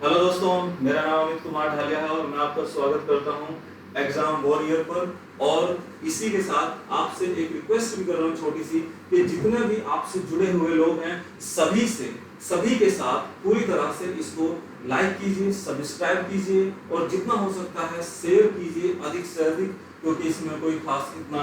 Hello दोस्तों, मेरा नाम अमित कुमार ढालिया है और मैं आपका स्वागत करता हूं एग्जाम वॉरियर पर। और इसी के साथ आपसे एक रिक्वेस्ट भी कर रहा हूं छोटी सी, कि जितने भी आपसे जुड़े हुए लोग हैं सभी के साथ पूरी तरह से इसको लाइक कीजिए, सब्सक्राइब कीजिए और जितना हो सकता है शेयर कीजिए अधिक से अधिक, क्योंकि इसमें कोई खास इतना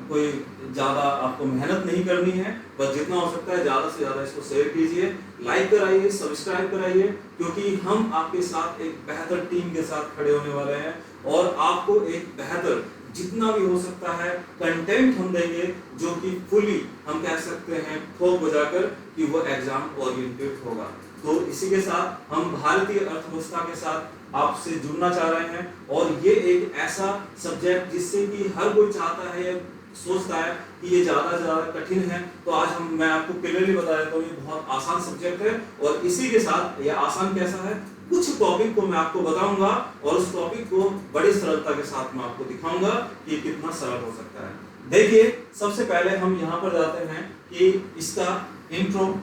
कोई ज़्यादा आपको मेहनत नहीं करनी है। बस जितना हो सकता है ज़्यादा से ज़्यादा इसको शेयर कीजिए, लाइक कराइए, सब्सक्राइब कराइए, क्योंकि हम आपके साथ एक बेहतर टीम के साथ खड़े होने वाले हैं और आपको एक बेहतर जितना भी हो सकता है कंटेंट हम देंगे, जो कि फुली हम कह सकते हैं ठोक बजाकर कि वो एग्जाम ओरिएंटेड होगा। तो इसी के साथ हम भारतीय अर्थव्यवस्था के साथ आपसे जुड़ना चाह रहे हैं और ये एक ऐसा सब्जेक्ट जिससे कि हर कोई चाहता है या सोचता है कि ये ज्यादा से ज्यादा कठिन है। तो आज मैं आपको क्लियरली बता देता हूँ, ये बहुत आसान सब्जेक्ट है। और इसी के साथ ये आसान कैसा है, कुछ टॉपिक को मैं आपको बताऊंगा और उस टॉपिक को बड़ी सरलता के साथ मैं आपको दिखाऊंगा कि कितना सरल हो सकता है। देखिए, सबसे पहले हम यहाँ पर जाते हैं कि इसका इंट्रो,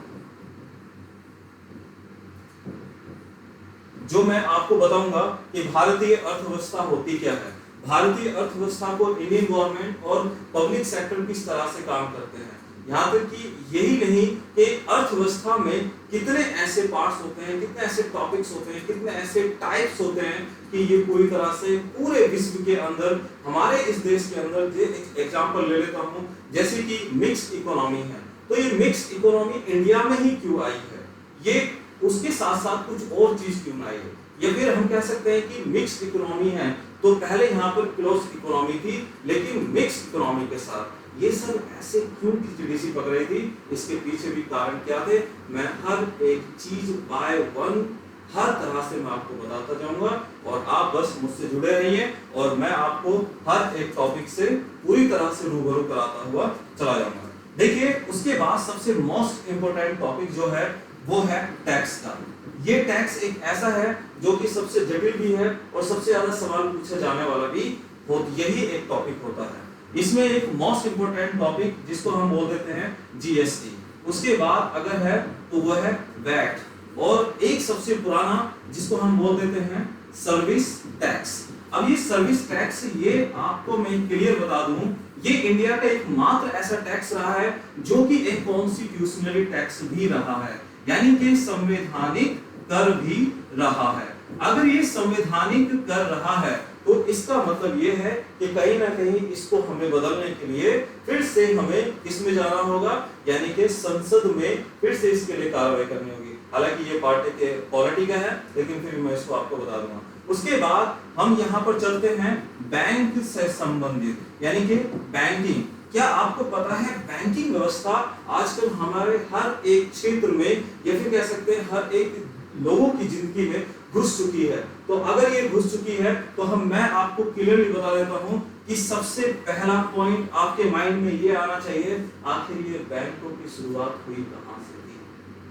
जो मैं आपको बताऊंगा कि भारतीय अर्थव्यवस्था होती क्या है, भारतीय अर्थव्यवस्था को इंडियन गवर्नमेंट और पब्लिक सेक्टर किस तरह से काम करते हैं। यहाँ तक कि यही नहीं कि अर्थव्यवस्था में कितने ऐसे पार्ट्स होते हैं, कितने ऐसे टॉपिक्स होते हैं, कितने ऐसे टाइप्स होते हैं कि ये पूरी तरह से पूरे विश्व के अंदर, हमारे इस देश के अंदर, एक एग्जांपल ले लेता हूँ, जैसे कि मिक्स्ड इकोनॉमी है। तो ये मिक्स्ड इकोनॉमी इंडिया में ही क्यों आई है, ये उसके साथ साथ कुछ और चीज क्यों आई है, या फिर हम कह सकते हैं कि मिक्स्ड इकोनॉमी है। तो पहले यहाँ पर क्लोज्ड इकोनॉमी थी, लेकिन मिक्स्ड इकोनॉमी के साथ ये सब ऐसे क्यों खिचड़ी पक रही थी, इसके पीछे भी कारण क्या थे, मैं हर एक चीज बाय वन हर तरह से मैं आपको बताता जाऊंगा और आप बस मुझसे जुड़े रहिए और मैं आपको हर एक टॉपिक से पूरी तरह से रूबरू कराता हुआ चला जाऊंगा। देखिए, उसके बाद सबसे मोस्ट इंपोर्टेंट टॉपिक जो है वो है टैक्स का। ये टैक्स एक ऐसा है जो कि सबसे जटिल भी है और सबसे ज्यादा सवाल पूछे जाने वाला भी यही एक टॉपिक होता है। इसमें एक मोस्ट इंपोर्टेंट टॉपिक जिसको हम बोल देते हैं जीएसटी, उसके बाद अगर है तो वो है वैट, और एक सबसे पुराना जिसको हम बोल देते हैं सर्विस टैक्स। अब ये सर्विस टैक्स, ये आपको मैं क्लियर बता दूं, ये इंडिया का एकमात्र ऐसा टैक्स रहा है जो कि एक कॉन्स्टिट्यूशनली टैक्स भी रहा है, यानी कि संवैधानिक कर भी रहा है। अगर ये संवैधानिक कर रहा है तो इसका मतलब ये है कि कहीं ना कहीं इसको हमें बदलने के लिए फिर से हमें इसमें जाना होगा, यानी कि संसद में फिर से इसके लिए कार्रवाई करनी होगी। हालांकि ये पार्टी के पॉलिटी का है, लेकिन फिर मैं इसको आपको बता दूंगा। उसके बाद हम यहाँ पर चलते हैं बैंक से संबंधित, यानी कि बैंकिंग। क्या आपको पता है बैंकिंग व्यवस्था आजकल हमारे हर एक क्षेत्र में, या फिर कह सकते हैं हर एक लोगों की जिंदगी में घुस चुकी है। तो अगर ये घुस चुकी है तो मैं आपको क्लियरली बता देता हूं कि सबसे पहला पॉइंट आपके माइंड में ये आना चाहिए, आखिर ये बैंकों की शुरुआत हुई कहां से थी,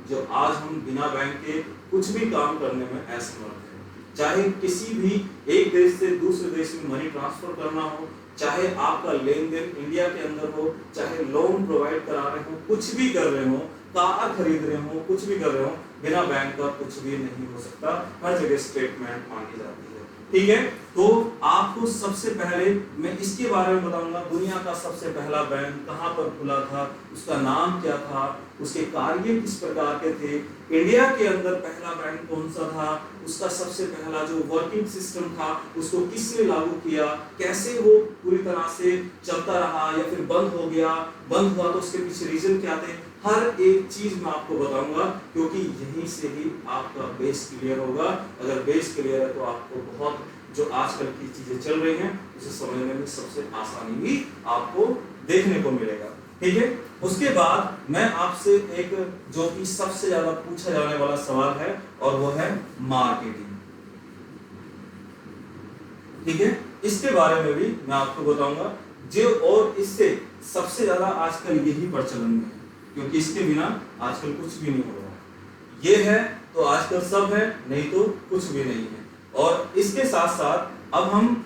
जो आज हम बिना बैंक के कुछ भी काम करने में असमर्थ हैं। चाहे किसी भी एक देश से दूसरे देश में मनी ट्रांसफर करना हो, चाहे आपका लेन देन इंडिया के अंदर हो, चाहे लोन प्रोवाइड करा रहे हो, कुछ भी कर रहे हो, कार खरीद रहे हो, कुछ भी कर रहे हो, बिना बैंक का कुछ भी नहीं हो सकता। हर जगह स्टेटमेंट मांगी जाती है, ठीक है। तो आपको सबसे पहले मैं इसके बारे में बताऊंगा, दुनिया का सबसे पहला बैंक कहां पर खुला था, उसका नाम क्या था, उसके कार्य किस प्रकार के थे, इंडिया के अंदर पहला बैंक कौन सा था, उसका सबसे पहला जो वर्किंग सिस्टम था उसको किसने लागू किया, कैसे वो पूरी तरह से चलता रहा या फिर बंद हो गया, बंद हुआ तो उसके पीछे रीजन क्या थे, हर एक चीज मैं आपको बताऊंगा, क्योंकि यहीं से ही आपका बेस क्लियर होगा। अगर बेस क्लियर है तो आपको बहुत जो आजकल की चीजें चल रही हैं उसे समझने में सबसे आसानी भी आपको देखने को मिलेगा, ठीक है। उसके बाद मैं आपसे एक जो कि सबसे ज्यादा पूछा जाने वाला सवाल है और वो है मार्केटिंग, ठीक है। इसके बारे में भी मैं आपको बताऊंगा जो, और इससे सबसे ज्यादा आजकल यही प्रचलन में है, क्योंकि इसके बिना आजकल कुछ भी नहीं हो रहा है। ये है तो आजकल सब है, नहीं तो कुछ भी नहीं है। और इसके साथ साथ अब हम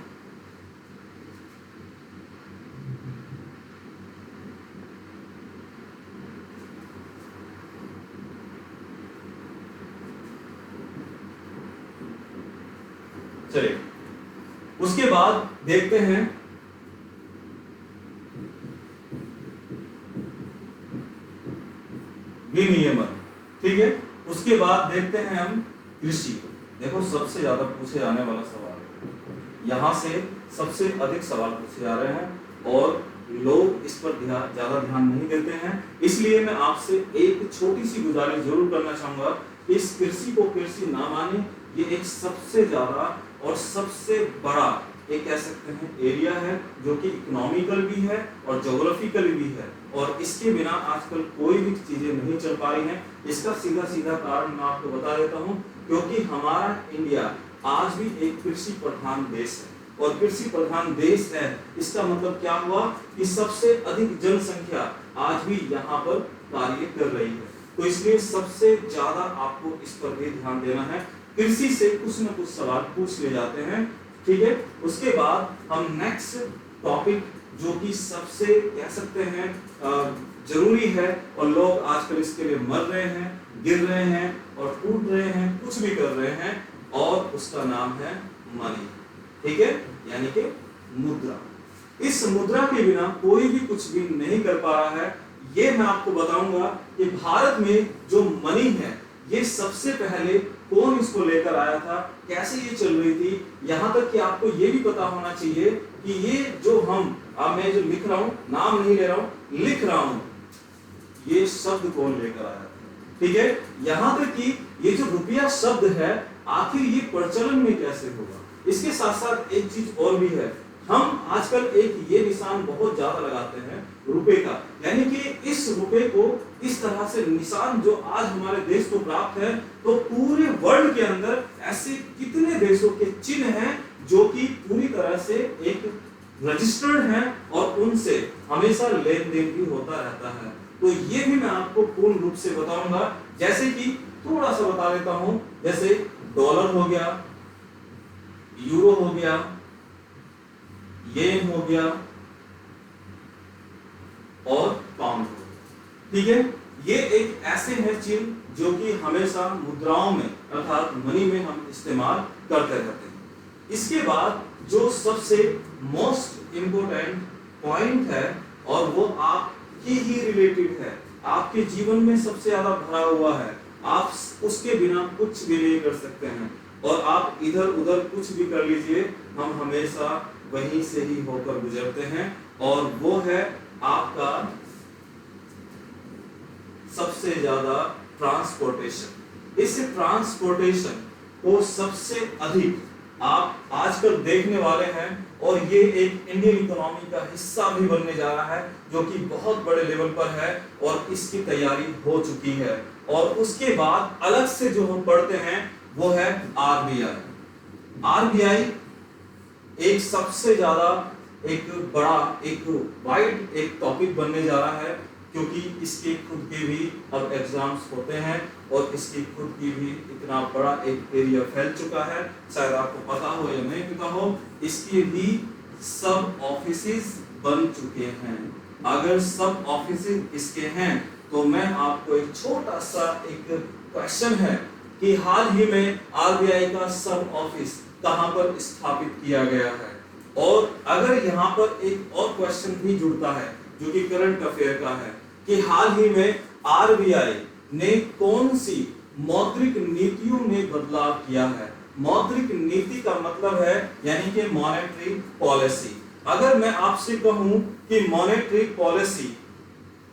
चलिए उसके बाद देखते हैं विनियमन, ठीक है। उसके बाद देखते हैं हम कृषि। देखो सबसे ज्यादा पूछे जाने वाला सवाल है, यहाँ से सबसे अधिक सवाल पूछे जा रहे हैं और लोग इस पर ज्यादा ध्यान नहीं देते हैं। इसलिए मैं आपसे एक छोटी सी गुजारिश जरूर करना चाहूंगा, इस कृषि को कृषि ना माने, ये एक सबसे ज्यादा और सबसे बड़ा एक कह सकते हैं एरिया है जो कि इकोनॉमिकल भी है और ज्योग्राफिकल भी है, और इसके बिना आजकल कोई भी चीजें नहीं चल पा रही हैं। इसका सीधा सीधा कारण मैं आपको बता देता हूं, क्योंकि हमारा इंडिया आज भी एक कृषि प्रधान देश है, और कृषि प्रधान देश है इसका मतलब क्या हुआ कि सबसे अधिक जनसंख्या आज भी यहाँ पर कार्य कर रही है। तो इसलिए सबसे ज्यादा आपको इस पर भी ध्यान देना है, कृषि से कुछ न कुछ सवाल पूछ ले जाते हैं, ठीक है। उसके बाद हम नेक्स्ट टॉपिक जो कि सबसे कह सकते हैं जरूरी है, और लोग आजकल इसके लिए मर रहे हैं, गिर रहे हैं और टूट रहे हैं, कुछ भी कर रहे हैं, और उसका नाम है मनी, ठीक है, यानी कि मुद्रा। इस मुद्रा के बिना कोई भी कुछ भी नहीं कर पा रहा है। ये मैं आपको बताऊंगा कि भारत में जो मनी है ये सबसे पहले कौन इसको लेकर आया था, कैसे ये चल रही थी, यहाँ तक कि आपको ये भी पता होना चाहिए कि ये जो मैं जो लिख रहा हूँ, नाम नहीं ले रहा हूँ, लिख रहा हूँ, ये शब्द कौन लेकर आया था, ठीक है। यहाँ तक कि ये जो रुपया शब्द है आखिर ये प्रचलन में कैसे होगा। इसके साथ साथ एक चीज और भी है, हम आजकल एक ये निशान बहुत ज्यादा लगाते हैं रुपए का, यानी कि इस रुपए को इस तरह से निशान जो आज हमारे देश को प्राप्त है, तो पूरे वर्ल्ड के अंदर ऐसे कितने देशों के चिन्ह हैं जो कि पूरी तरह से एक रजिस्टर्ड हैं और उनसे हमेशा लेन देन भी होता रहता है। तो ये भी मैं आपको पूर्ण रूप से बताऊंगा, जैसे कि थोड़ा सा बता देता हूं, जैसे डॉलर हो गया, यूरो हो गया, येन हो गया और पाउंड हो गया, ठीक है। ये एक ऐसे हैं चिन्ह जो कि हमेशा मुद्राओं में अर्थात मनी में हम इस्तेमाल करते रहते हैं। इसके बाद जो सबसे मोस्ट इंपोर्टेंट पॉइंट है और वो आपके ही रिलेटेड है, आपके जीवन में सबसे ज्यादा भरा हुआ है, आप उसके बिना कुछ भी नहीं कर सकते हैं, और आप इधर उधर कुछ भी कर लीजिए, हम हमेशा वहीं से ही होकर गुजरते हैं, और वो है आपका सबसे ज्यादा ट्रांसपोर्टेशन। इस ट्रांसपोर्टेशन को सबसे अधिक आप आजकल देखने वाले हैं, और ये एक इंडियन इकोनॉमी का हिस्सा भी बनने जा रहा है जो कि बहुत बड़े लेवल पर है, और इसकी तैयारी हो चुकी है। और उसके बाद अलग से जो हम पढ़ते हैं वो है आरबीआई। आरबीआई एक सबसे ज्यादा एक बड़ा एक वाइड एक टॉपिक बनने जा रहा है, क्योंकि इसके खुद के भी अब एग्जाम्स होते हैं और इसकी खुद की भी इतना बड़ा एक एरिया फैल चुका है, शायद आपको पता हो या नहीं पता हो, इसके भी सब ऑफिसेस बन चुके हैं। अगर सब ऑफिसेस इसके हैं तो मैं आपको एक छोटा सा एक क्वेश्चन है कि हाल ही में आरबीआई का सब ऑफिस कहां पर स्थापित किया गया है, और अगर यहाँ पर एक और क्वेश्चन भी जुड़ता है जो कि करंट अफेयर का है कि हाल ही में आरबीआई ने कौन सी मौद्रिक नीतियों में बदलाव किया है। मौद्रिक नीति का मतलब है यानी कि मॉनेटरी पॉलिसी। अगर मैं आपसे कहूं कि मॉनेटरी पॉलिसी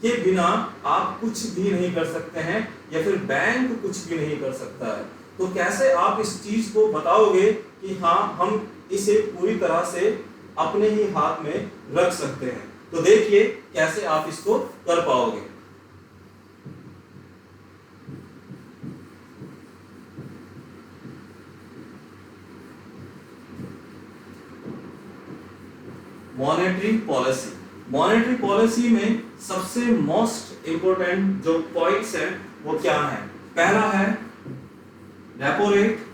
के बिना आप कुछ भी नहीं कर सकते हैं या फिर बैंक कुछ भी नहीं कर सकता है, तो कैसे आप इस चीज को बताओगे कि हाँ हम इसे पूरी तरह से अपने ही हाथ में रख सकते हैं। तो देखिए कैसे आप इसको कर पाओगे। मॉनेटरी पॉलिसी, मॉनेटरी पॉलिसी में सबसे मोस्ट इंपोर्टेंट जो पॉइंट्स हैं वो क्या है। पहला है repo rate,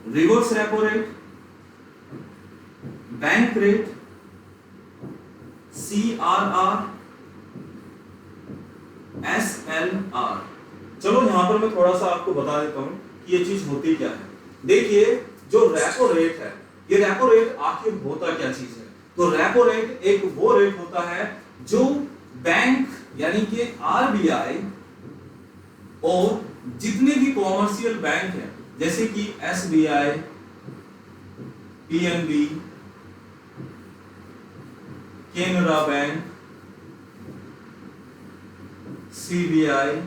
reverse repo rate, bank rate, CRR, SLR। चलो यहां पर मैं थोड़ा सा आपको बता देता हूं कि ये चीज होती क्या है। देखिए जो रेपो रेट है, ये रेपो रेट आखिर होता क्या चीज है? तो रेपो रेट एक वो रेट होता है जो बैंक यानी कि आरबीआई और जितने भी कॉमर्शियल बैंक हैं जैसे कि SBI, PNB, Canara bank, CBI,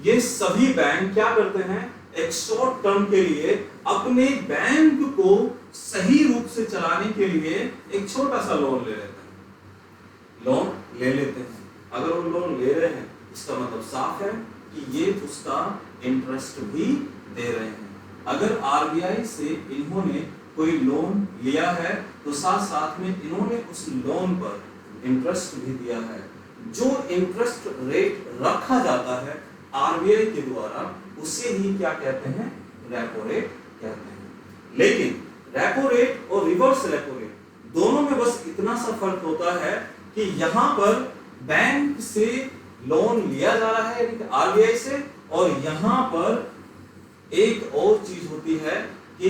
ये सभी बैंक क्या करते हैं? एक शॉर्ट टर्म के लिए अपने बैंक को सही रूप से चलाने के लिए एक छोटा सा लोन ले लेते हैं। लोन ले लेते हैं। अगर वो लोन ले रहे हैं इसका मतलब साफ है कि ये उसका इंटरेस्ट भी दे रहे हैं। अगर आरबीआई से इन्होंने कोई लोन लिया है तो साथ साथ में इन्होंने उस लोन पर इंटरेस्ट भी दिया है। जो इंटरेस्ट रेट रखा जाता है आरबीआई के द्वारा उसे ही क्या कहते हैं? रेपो रेट कहते हैं। लेकिन रेपो रेट और रिवर्स रेपो रेट दोनों में बस इतना सा फर्क होता है कि यहां पर बैंक से लोन लिया जा रहा है यानी कि आरबीआई से, और यहां पर एक और चीज होती है कि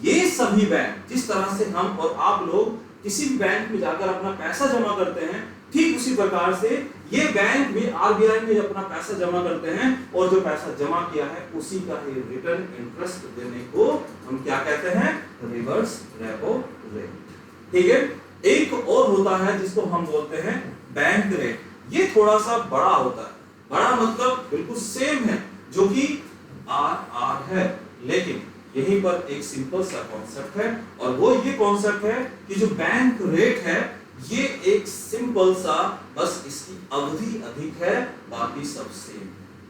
ये सभी बैंक जिस तरह से हम और आप लोग किसी भी बैंक में जाकर अपना पैसा जमा करते हैं, ठीक उसी प्रकार से ये बैंक भी आरबीआई में अपना पैसा जमा करते हैं और जो पैसा जमा किया है उसी का ही रिटर्न इंटरेस्ट देने को हम क्या कहते हैं? Reverse repo rate. ठीक है। एक और होता है जिसको हम बोलते हैं बैंक रेट। ये थोड़ा सा बड़ा होता है। बड़ा मतलब बिल्कुल सेम है जो कि आर है, लेकिन यहीं पर एक सिंपल सा कॉन्सेप्ट है और वो ये कॉन्सेप्ट है कि जो बैंक रेट है ये एक सिंपल सा, बस इसकी अवधि अधिक है, बाकी सब सेम।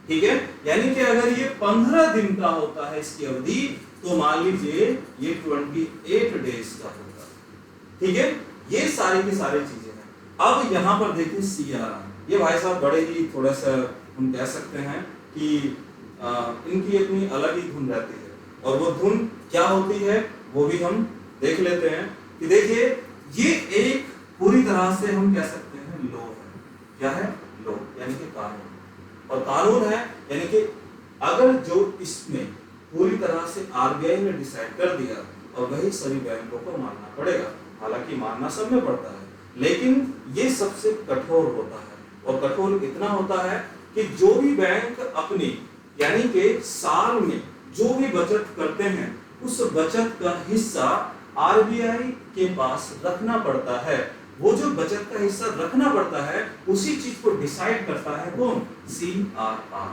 ठीक है। यानी कि अगर ये 15 दिन का होता है इसकी अवधि तो मान लीजिए ये 28 डेज का होगा। ठीक है। ये सारी की सारी चीजें हैं। अब यहां पर देखिए सीआरआर, ये भाई साहब बड़े ही थोड़ा सा हम कह सकते हैं कि इनकी अपनी अलग ही धुन रहती है और वो धुन क्या होती है वो भी हम देख लेते हैं कि देखिए ये एक पूरी तरह से हम कह सकते हैं लॉ है। क्या है? लॉ यानी कि कानून। और कानून है यानी कि अगर जो इसमें पूरी तरह से आरबीआई ने डिसाइड कर दिया और वही सभी बैंकों को मानना पड़ेगा। हालांकि मानना सब में पड़ता है, लेकिन ये सबसे कठोर होता है और कठोर इतना होता है कि जो भी बैंक अपनी यानी कि साल में जो भी बचत करते हैं उस बचत का हिस्सा आरबीआई के पास रखना पड़ता है। वो जो बचत का हिस्सा रखना पड़ता है उसी चीज को डिसाइड करता है कौन? सीआरआर।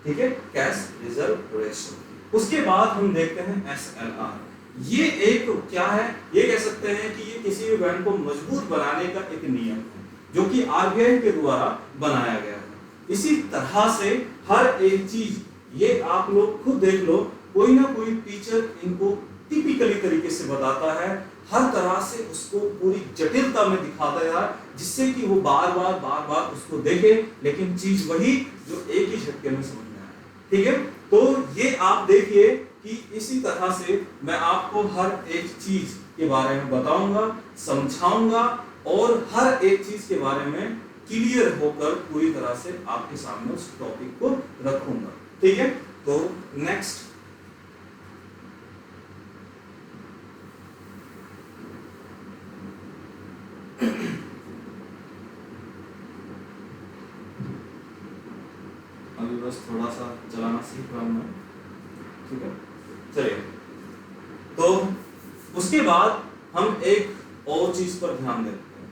ठीक है, कैश रिजर्व रेशियो। उसके बाद हम देखते हैं एसएलआर। ये एक क्या है? ये कह सकते हैं कि ये किसी भी बैंक को मजबूत बनाने का एक नियम है जो कि आरबीआई के द्वारा बनाया गया है। इसी तरह से हर एक चीज ये आप लोग खुद देख लो, कोई ना कोई टीचर इनको टिपिकली तरीके से बताता है, हर तरह से उसको पूरी जटिलता में दिखाता है जिससे कि वो बार बार उसको देखे, लेकिन चीज वही जो एक ही झटके में समझ में आए। ठीक है, तो ये आप देखिए कि इसी तरह से मैं आपको हर एक चीज के बारे में बताऊंगा, समझाऊंगा और हर एक चीज के बारे में क्लियर होकर पूरी तरह से आपके सामने उस टॉपिक को रखूंगा। ठीक है, तो नेक्स्ट अभी बस थोड़ा सा चलाना सीख रहा हूं मैं। ठीक है, चलिए। तो उसके बाद हम एक और चीज पर ध्यान देते हैं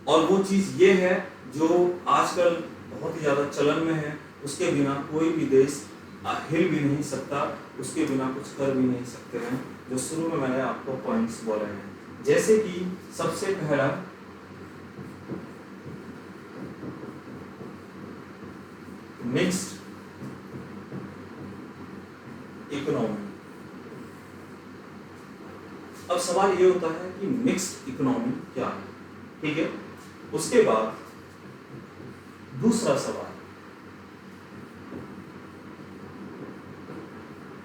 और वो चीज ये है जो आजकल बहुत ही ज्यादा चलन में है। उसके बिना कोई भी देश हिल भी नहीं सकता, उसके बिना कुछ कर भी नहीं सकते हैं। जो शुरू में मैंने आपको पॉइंट्स बोले हैं, जैसे कि सबसे पहला मिक्स्ड इकोनॉमी। अब सवाल ये होता है कि मिक्स्ड इकोनॉमी क्या है? ठीक है, उसके बाद दूसरा सवाल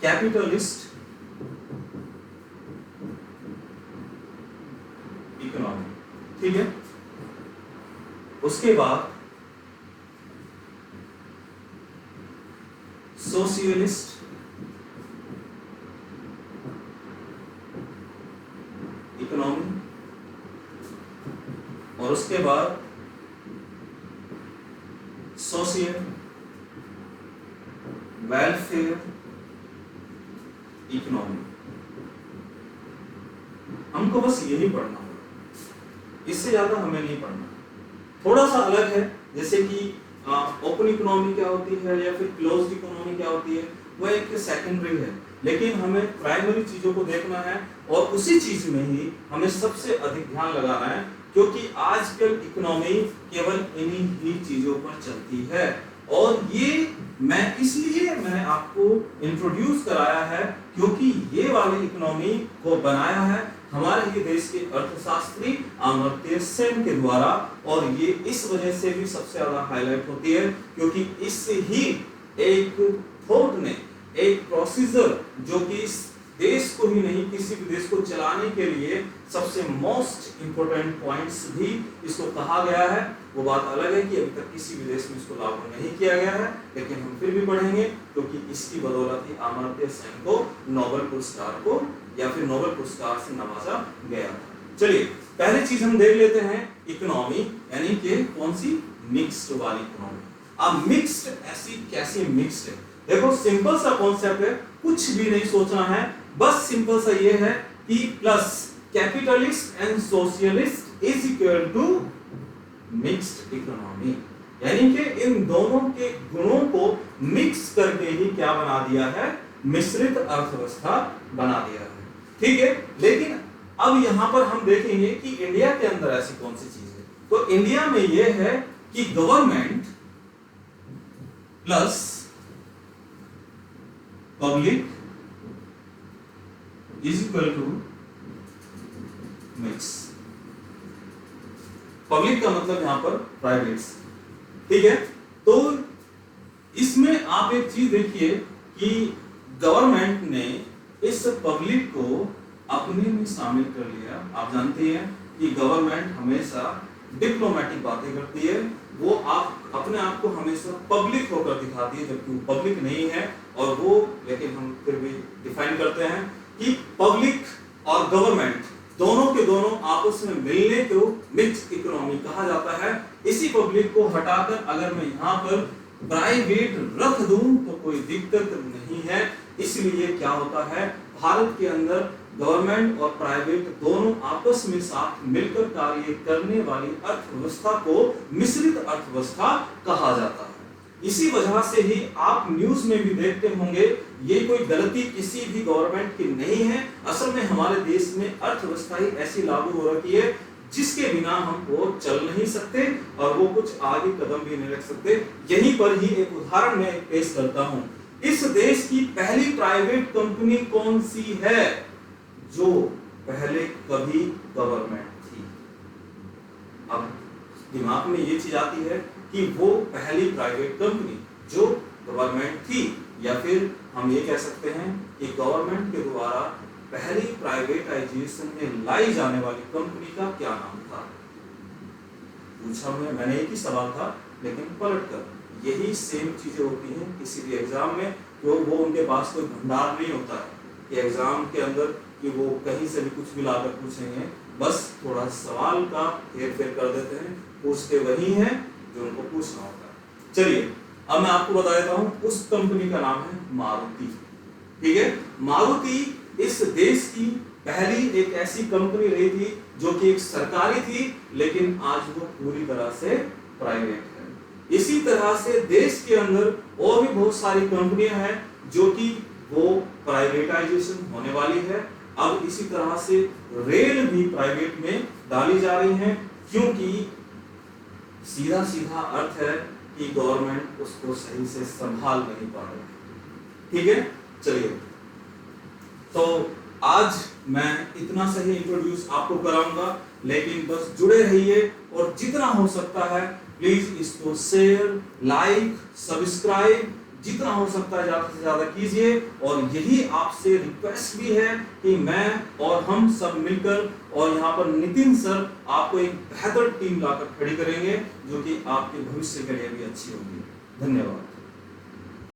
कैपिटलिस्ट इकोनॉमी। ठीक है, उसके बाद सोशलिस्ट और उसके बाद सोशल वेलफेयर इकोनॉमी। हमको बस यही पढ़ना होगा, इससे ज्यादा हमें नहीं पढ़ना। थोड़ा सा अलग है, जैसे कि ओपन इकोनॉमी क्या होती है या फिर क्लोज्ड इकोनॉमी क्या होती है, वह एक सेकेंडरी है, लेकिन हमें प्राइमरी चीजों को देखना है और उसी चीज में ही हमें सबसे अधिक ध्यान लगाना है, क्योंकि आजकल इकोनॉमी केवल इन्हीं ही चीजों पर चलती है। और ये मैंने आपको इंट्रोड्यूस कराया है क्योंकि ये वाली इकोनॉमी को बनाया है हमारे ही देश के अर्थशास्त्री अमर्त्य सेन के द्वारा, और ये इस वजह से भी सबसे ज्यादा हाईलाइट होती है क्योंकि इससे ही एक थॉट ने, एक प्रोसीजर जो कि इस देश को ही नहीं किसी भी देश को चलाने के लिए सबसे मोस्ट इंपोर्टेंट पॉइंट्स भी इसको कहा गया है। वो बात अलग है कि अभी तक किसी भी देश में इसको लागू नहीं किया गया है, लेकिन हम फिर भी पढ़ेंगे क्योंकि इसकी बदौलत ही अमर्त्य सेन को नोबेल पुरस्कार को या फिर नोबेल पुरस्कार से नवाजा गया था। चलिए पहली चीज हम देख लेते हैं इकोनॉमी, यानी कि कौन सी, मिक्स्ड वाली इकोनॉमी। अब मिक्स्ड ऐसी कैसी मिक्स्ड है, देखो सिंपल सा कॉन्सेप्ट है, कुछ भी नहीं सोचना है, बस सिंपल सा ये है कि plus capitalist and socialist is equal to mixed economy, यानी कि इन दोनों के गुणों को मिक्स करके ही क्या बना दिया है, मिश्रित अर्थव्यवस्था बना दिया है। ठीक है, लेकिन अब यहां पर हम देखेंगे कि इंडिया के अंदर ऐसी कौन सी चीज है। तो इंडिया में यह है कि government plus public is equal to mix. Public का मतलब यहां पर प्राइवेट, ठीक है। तो इसमें आप एक चीज देखिए कि गवर्नमेंट ने इस पब्लिक को अपने में शामिल कर लिया। आप जानते हैं कि गवर्नमेंट हमेशा डिप्लोमेटिक बातें करती है, वो आप अपने आप को हमेशा पब्लिक होकर दिखाती है, जबकि वो पब्लिक नहीं है। और वो, लेकिन हम फिर भी डिफाइन करते हैं कि पब्लिक और गवर्नमेंट दोनों के दोनों आपस में मिलने को मिक्स्ड इकोनॉमी कहा जाता है। इसी पब्लिक को हटाकर अगर मैं यहाँ पर प्राइवेट रख दूं तो कोई दिक्कत नहीं है। इसलिए क्या होता है, भारत के अंदर गवर्नमेंट और प्राइवेट दोनों आपस में साथ मिलकर कार्य करने वाली अर्थव्यवस्था को मिश्रित अर्थव्यवस्था कहा जाता है। इसी वजह से ही आप न्यूज में भी देखते होंगे, ये कोई गलती किसी भी गवर्नमेंट की नहीं है। असल में हमारे देश में अर्थव्यवस्था ही ऐसी लागू हो रखी है जिसके बिना हम वो चल नहीं सकते और वो कुछ आगे कदम भी नहीं रख सकते। यहीं पर ही एक उदाहरण मैं पेश करता हूं। इस देश की पहली प्राइवेट कंपनी कौन सी है जो पहले कभी गवर्नमेंट थी? अब दिमाग में ये चीज आती है कि वो पहली प्राइवेट कंपनी जो गवर्नमेंट थी, या फिर हम ये कह सकते हैं कि गवर्नमेंट के द्वारा पहली प्राइवेटाइजेशन में लाई जाने वाली कंपनी का क्या नाम था? पूछा मैंने एक ही सवाल था, लेकिन पलट कर यही सेम चीजें होती हैं किसी भी एग्जाम में। तो वो उनके पास कोई भंडार नहीं होता है कि एग्जाम के अंदर कि वो कहीं से भी कुछ भी लाकर पूछेंगे, बस थोड़ा सवाल का हेर फेर कर देते हैं, पूछते वही हैं जो उनको पूछना होता है। चलिए अब मैं आपको बता देता हूं, उस कंपनी का नाम है मारुति। ठीक है, मारुति इस देश की पहली एक ऐसी कंपनी रही थी जो कि एक सरकारी थी, लेकिन आज वो पूरी तरह से प्राइवेट है। इसी तरह से देश के अंदर और भी बहुत सारी कंपनियां हैं जो कि वो प्राइवेटाइजेशन होने वाली है। अब इसी तरह से रेल भी प्राइवेट में डाली जा रही है, क्योंकि सीधा सीधा अर्थ है कि गवर्नमेंट उसको सही से संभाल नहीं पा रही। ठीक है, चलिए तो आज मैं इतना सही इंट्रोड्यूस आपको कराऊंगा, लेकिन बस जुड़े रहिए और जितना हो सकता है प्लीज इसको शेयर, लाइक, सब्सक्राइब जितना हो सकता है ज्यादा से ज्यादा कीजिए। और यही आपसे रिक्वेस्ट भी है कि मैं और हम सब मिलकर और यहाँ पर नितिन सर आपको एक बेहतर टीम लाकर खड़ी करेंगे जो कि आपके भविष्य के लिए भी अच्छी होगी। धन्यवाद।